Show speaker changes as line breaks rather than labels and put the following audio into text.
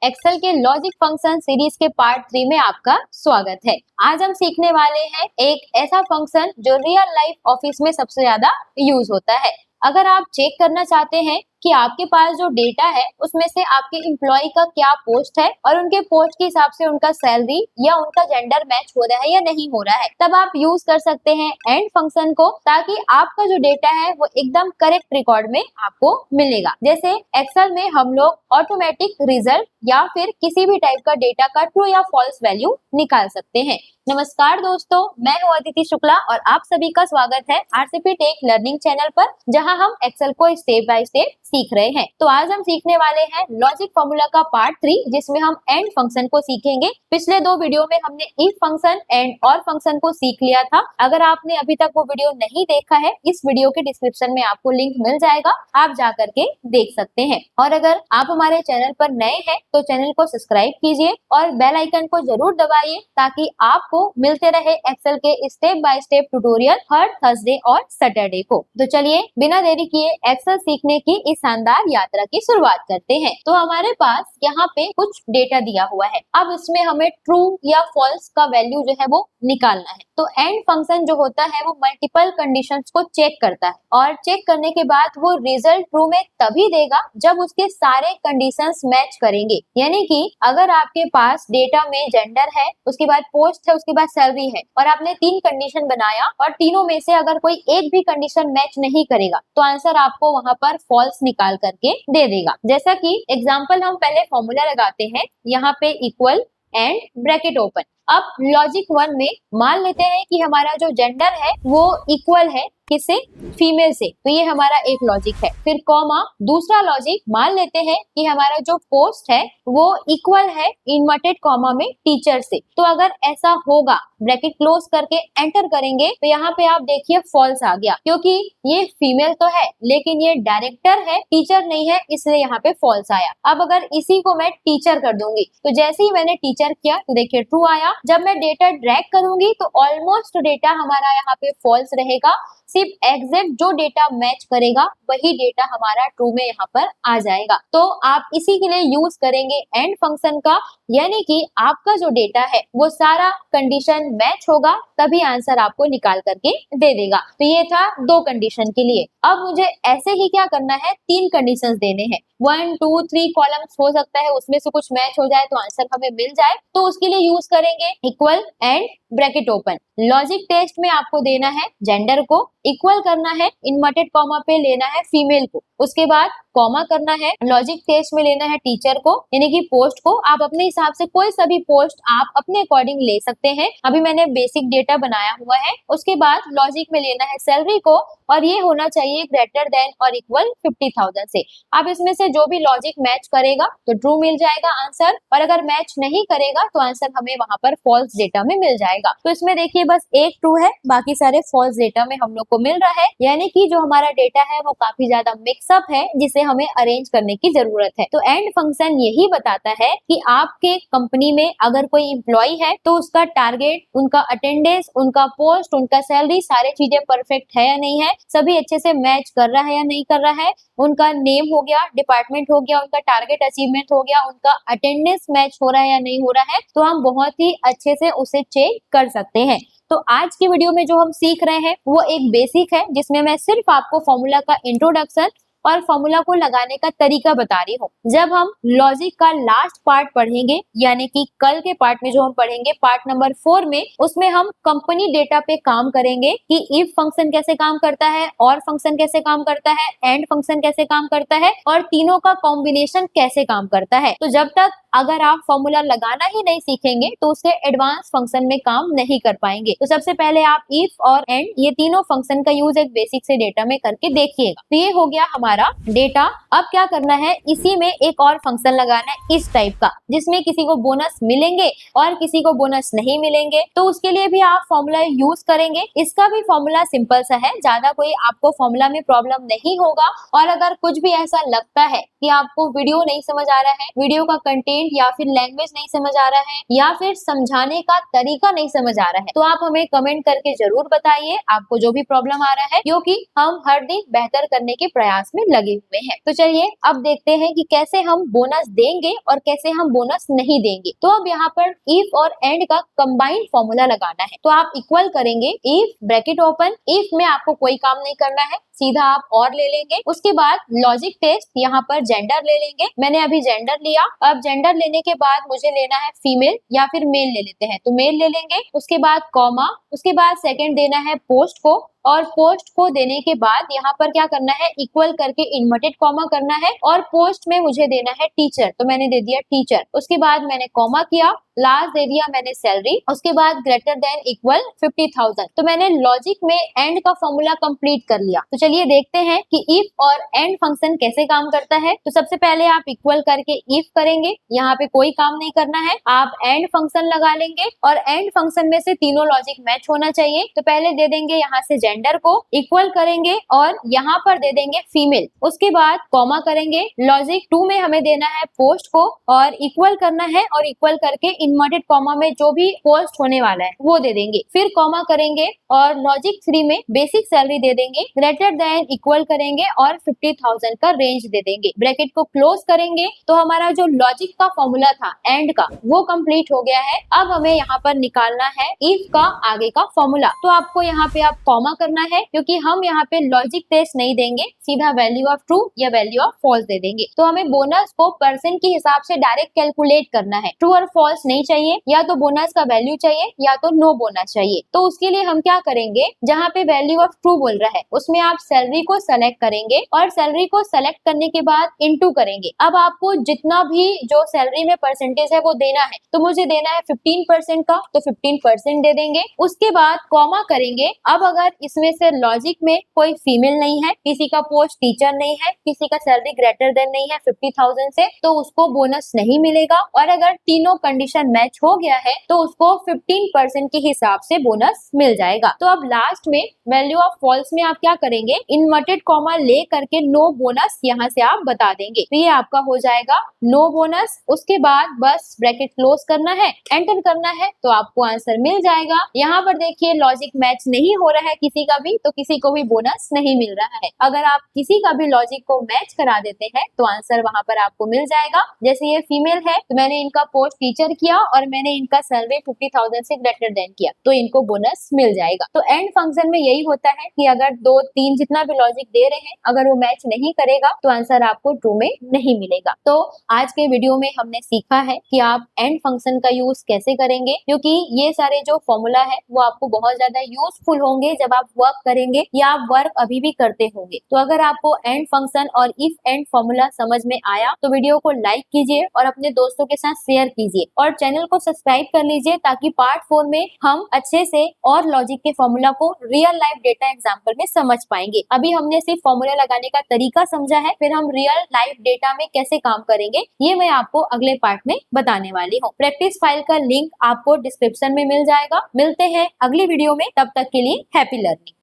Excel के logic function series के part 3 में आपका स्वागत है। आज हम सीखने वाले हैं एक ऐसा फंक्शन जो रियल लाइफ ऑफिस में सबसे ज्यादा यूज होता है। अगर आप चेक करना चाहते हैं कि आपके पास जो डेटा है उसमें से आपके एम्प्लॉय का क्या पोस्ट है और उनके पोस्ट के हिसाब से उनका सैलरी या उनका जेंडर मैच हो रहा है या नहीं हो रहा है, तब आप यूज कर सकते हैं एंड फंक्शन को, ताकि आपका जो डेटा है वो एकदम करेक्ट रिकॉर्ड में आपको मिलेगा। जैसे एक्सेल में हम लोग ऑटोमेटिक रिजल्ट या फिर किसी भी टाइप का डेटा का ट्रू या फॉल्स वैल्यू निकाल सकते हैं। नमस्कार दोस्तों, मैं हूँ अदिति शुक्ला और आप सभी का स्वागत है आरसीपी टेक लर्निंग चैनल पर, जहां हम एक्सेल को स्टेप बाय स्टेप सीख रहे हैं। तो आज हम सीखने वाले हैं लॉजिक फॉर्मूला का पार्ट 3, जिसमें हम एंड फंक्शन को सीखेंगे। पिछले 2 वीडियो में हमने इफ फंक्शन एंड और फंक्शन को सीख लिया था। अगर आपने अभी तक वो वीडियो नहीं देखा है, इस वीडियो के डिस्क्रिप्शन में आपको लिंक मिल जाएगा, आप जा करके देख सकते हैं। और अगर आप हमारे चैनल पर नए हैं तो चैनल को सब्सक्राइब कीजिए और बेल आइकन को जरूर दबाइए, ताकि आपको मिलते रहे एक्सेल के step by step tutorial her Thursday और सैटरडे को। तो चलिए बिना देरी किए एक्सेल सीखने की इस शानदार यात्रा की शुरुआत करते हैं। तो हमारे पास यहाँ पे कुछ डेटा दिया हुआ है। अब इसमें हमें ट्रू या फॉल्स का वैल्यू जो है वो निकालना है। तो एंड फंक्शन जो होता है वो मल्टीपल कंडीशंस को चेक करता है और चेक करने के बाद वो रिजल्ट ट्रू में तभी देगा जब उसके सारे कंडीशंस मैच करेंगे। यानी कि अगर आपके पास डेटा में जेंडर है, उसके बाद पोस्ट है, उसके बाद सैलरी है और आपने 3 कंडीशन बनाया और तीनों में से अगर कोई एक भी कंडीशन मैच नहीं करेगा तो आंसर आपको वहां पर फॉल्स निकाल करके दे देगा। जैसा कि एग्जांपल हम पहले फॉर्मूला लगाते हैं, यहाँ पे इक्वल एंड ब्रैकेट ओपन। अब लॉजिक 1 में मान लेते हैं कि हमारा जो जेंडर है वो इक्वल है किससे? फीमेल से, तो ये हमारा एक लॉजिक है। फिर कॉमा, दूसरा लॉजिक मान लेते हैं कि हमारा जो पोस्ट है वो इक्वल है इन्वर्टेड कॉमा में टीचर से। तो अगर ऐसा होगा, ब्रैकेट क्लोज करके एंटर करेंगे तो यहाँ पे आप देखिए फॉल्स आ गया, क्योंकि ये फीमेल तो है लेकिन ये डायरेक्टर है, टीचर नहीं है, इसलिए यहाँ पे फॉल्स आया। अब अगर इसी को मैं टीचर कर दूंगी तो जैसे ही मैंने टीचर किया तो देखिए ट्रू आया। जब मैं डेटा ड्रैग करूंगी तो ऑलमोस्ट डेटा हमारा यहाँ पे फॉल्स रहेगा, सिर्फ एग्जैक्ट जो डेटा मैच करेगा वही डेटा हमारा ट्रू में यहाँ पर आ जाएगा। तो आप इसी के लिए यूज करेंगे एंड फंक्शन का, यानी कि आपका जो डेटा है वो सारा कंडीशन मैच होगा तभी आंसर आपको निकाल करके दे देगा। तो ये था 2 कंडीशन के लिए। अब मुझे ऐसे ही क्या करना है, 3 कंडीशंस देने हैं। 1 2 3 कॉलम्स हो सकता है, उसमें से कुछ मैच हो जाए तो आंसर हमें मिल जाए, तो उसके लिए यूज करेंगे equal and bracket open. Logic test में आपको देना है जेंडर को, इक्वल करना है इन्वर्टेड कॉमा पे लेना है फीमेल को, उसके बाद कॉमा करना है लॉजिक टेस्ट में लेना है टीचर को, यानी कि पोस्ट को। आप अपने हिसाब से कोई सा भी पोस्ट आप अपने अकॉर्डिंग ले सकते हैं। अभी मैंने बेसिक डेटा बनाया हुआ है। उसके बाद लॉजिक में लेना है सैलरी को और ये होना चाहिए ग्रेटर देन और इक्वल 50,000 से। अब इसमें से जो भी लॉजिक मैच करेगा तो ट्रू मिल जाएगा आंसर, और अगर मैच नहीं करेगा तो आंसर हमें वहां पर फॉल्स डेटा में मिल जाएगा। तो इसमें देखिए बस एक ट्रू है, बाकी सारे फॉल्स डेटा में हम लोग को मिल रहा है, यानी कि जो हमारा डेटा है वो काफी ज्यादा मिक्सअप है, जिसे हमें अरेंज करने की जरूरत है। तो एंड फंक्शन यही बताता है कि आपके कंपनी में अगर कोई एम्प्लॉय है तो उसका टारगेट, उनका अटेंडेंस, उनका पोस्ट, उनका सैलरी, सारी चीजें परफेक्ट है या नहीं है, सभी अच्छे से मैच कर रहा है या नहीं कर रहा है, उनका नेम हो गया, डिपार्टमेंट हो गया, उनका टारगेट अचीवमेंट हो गया, उनका अटेंडेंस मैच हो रहा है या नहीं हो रहा है, तो हम बहुत ही अच्छे से उसे चेक कर सकते हैं। तो आज की वीडियो में जो हम सीख रहे हैं वो एक बेसिक है, जिसमें मैं सिर्फ आपको फॉर्मूला का इंट्रोडक्शन और फॉर्मूला को लगाने का तरीका बता रही हूँ। जब हम लॉजिक का लास्ट पार्ट पढ़ेंगे, यानी कि कल के पार्ट में जो हम पढ़ेंगे पार्ट नंबर 4 में, उसमें हम कंपनी डेटा पे काम करेंगे कि इफ फंक्शन कैसे काम करता है, और फंक्शन कैसे काम करता है, एंड फंक्शन कैसे काम करता है, और तीनों का कॉम्बिनेशन कैसे काम करता है। तो जब तक अगर आप फॉर्मूला लगाना ही नहीं सीखेंगे तो उसके एडवांस फंक्शन में काम नहीं कर पाएंगे। तो सबसे पहले आप इफ और एंड ये तीनों फंक्शन का यूज एक बेसिक से डेटा में करके देखिएगा। तो ये हो गया हमारा डेटा। अब क्या करना है, इसी में एक और फंक्शन लगाना है इस टाइप का, जिसमें किसी को बोनस मिलेंगे और किसी को बोनस नहीं मिलेंगे। तो उसके लिए भी आप फॉर्मूला यूज करेंगे। इसका भी फॉर्मूला सिंपल सा है, ज्यादा कोई आपको फॉर्मूला में प्रॉब्लम नहीं होगा। और अगर कुछ भी ऐसा लगता है कि आपको वीडियो नहीं समझ आ रहा है, वीडियो का कंटेंट या फिर लैंग्वेज नहीं समझ आ रहा है, या फिर समझाने का तरीका नहीं समझ आ रहा है, तो आप हमें कमेंट करके जरूर बताइए आपको जो भी प्रॉब्लम आ रहा है, क्योंकि हम हर दिन बेहतर करने के प्रयास में में लगे हुए हैं। तो चलिए अब देखते हैं कि कैसे हम बोनस देंगे और कैसे हम बोनस नहीं देंगे। तो अब यहाँ पर इफ और एंड का कंबाइंड फॉर्मूला लगाना है। तो आप इक्वल करेंगे इफ ब्रैकेट ओपन, इफ में आपको कोई काम नहीं करना है, सीधा आप और ले लेंगे। उसके बाद लॉजिक टेस्ट, यहाँ पर जेंडर ले लेंगे। मैंने अभी जेंडर लिया। अब जेंडर लेने के बाद मुझे लेना है फीमेल या फिर मेल ले लेते हैं, तो मेल ले लेंगे। उसके बाद कॉमा, उसके बाद सेकंड देना है पोस्ट को, और पोस्ट को देने के बाद यहाँ पर क्या करना है, इक्वल करके इन्वर्टेड कॉमा करना है, और पोस्ट में मुझे देना है टीचर, तो मैंने दे दिया टीचर। उसके बाद मैंने कॉमा किया, लास्ट दे दिया मैंने सैलरी। उसके बाद ग्रेटर देन इक्वल 50,000। तो मैंने लॉजिक में एंड का फॉर्मूला कंप्लीट कर लिया। तो चलिए देखते हैं कि इफ और एंड फंक्शन कैसे काम करता है। तो सबसे पहले आप इक्वल करके इफ करेंगे, यहाँ पे कोई काम नहीं करना है, आप एंड फंक्शन लगा लेंगे और एंड फंक्शन में से तीनों लॉजिक मैच होना चाहिए। तो पहले दे देंगे यहाँ से जेंडर को, इक्वल करेंगे और यहाँ पर दे देंगे फीमेल। उसके बाद कॉमा करेंगे, लॉजिक 2 में हमें देना है पोस्ट को और इक्वल करना है, और इक्वल करके इन्वर्टेड कॉमा में जो भी पोस्ट होने वाला है वो दे देंगे। फिर कॉमा करेंगे और लॉजिक 3 में बेसिक सैलरी दे देंगे, ग्रेटर देन इक्वल करेंगे और 50,000 का रेंज दे देंगे। ब्रैकेट को क्लोज करेंगे। तो हमारा जो लॉजिक का फॉर्मूला था एंड का, वो कंप्लीट हो गया है। अब हमें यहाँ पर निकालना है इफ का आगे का फॉर्मूला। तो आपको यहाँ पे आप कॉमा करना है, क्योंकि हम यहाँ पे लॉजिक टेस्ट नहीं देंगे, सीधा वैल्यू ऑफ ट्रू या वैल्यू ऑफ फॉल्स दे देंगे। तो हमें बोनस को परसेंट के हिसाब से डायरेक्ट कैलकुलेट करना है। ट्रू और फॉल्स नहीं चाहिए, या तो बोनस का वैल्यू चाहिए या तो नो बोनस चाहिए। तो उसके लिए हम क्या करेंगे, जहाँ पे वैल्यू ऑफ ट्रू बोल रहा है उसमें आप सैलरी को सेलेक्ट करेंगे, और सैलरी को सेलेक्ट करने के बाद इनटू करेंगे। अब आपको जितना भी जो सैलरी में परसेंटेज है वो देना है, तो मुझे देना है 15% का, तो 15% दे देंगे। उसके बाद कॉमा करेंगे। अब अगर इसमें से लॉजिक में कोई फीमेल नहीं है, किसी का पोस्ट टीचर नहीं है, किसी का सैलरी ग्रेटर देन नहीं है 50,000 से, तो उसको बोनस नहीं मिलेगा। और अगर तीनों कंडीशन मैच हो गया है तो उसको 15% के हिसाब से बोनस मिल जाएगा। तो अब लास्ट में वैल्यू ऑफ फॉल्स में आप क्या करेंगे, इन्वर्टेड कॉमा ले करके नो बोनस यहाँ से आप बता देंगे। तो ये आपका हो जाएगा नो बोनस। उसके बाद बस ब्रैकेट क्लोज करना है, एंटर करना है, तो आपको आंसर मिल जाएगा। यहाँ पर देखिए लॉजिक मैच नहीं हो रहा है किसी का भी, तो किसी को भी बोनस नहीं मिल रहा है। अगर आप किसी का भी लॉजिक को मैच करा देते हैं तो आंसर वहां पर आपको मिल जाएगा। जैसे ये फीमेल है तो मैंने इनका पोस्ट टीचर किया और मैंने इनका सैलरी 50,000 से ग्रेटर देन किया, तो इनको बोनस मिल जाएगा। तो एंड फंक्शन में यही होता है कि अगर 2, 3 जितना भी लॉजिक दे रहे हैं, अगर वो मैच नहीं करेगा तो आंसर आपको ट्रू में नहीं मिलेगा। तो आज के वीडियो में हमने सीखा है कि आप एंड फंक्शन का यूज कैसे करेंगे, क्योंकि ये सारे जो फॉर्मूला है वो आपको बहुत ज्यादा यूजफुल होंगे जब आप वर्क करेंगे या आप वर्क अभी भी करते होंगे। तो अगर आपको एंड फंक्शन और इफ एंड फॉर्मूला समझ में आया तो वीडियो को लाइक कीजिए और अपने दोस्तों के साथ शेयर कीजिए, और चैनल को सब्सक्राइब कर लीजिए, ताकि पार्ट 4 में हम अच्छे से और लॉजिक के फॉर्मूला को रियल लाइफ डेटा एग्जाम्पल में समझ पाएंगे। अभी हमने सिर्फ फॉर्मूला लगाने का तरीका समझा है, फिर हम रियल लाइफ डेटा में कैसे काम करेंगे ये मैं आपको अगले पार्ट में बताने वाली हूँ। प्रैक्टिस फाइल का लिंक आपको डिस्क्रिप्शन में मिल जाएगा। मिलते हैं अगली वीडियो में, तब तक के लिए हैप्पी लर्निंग।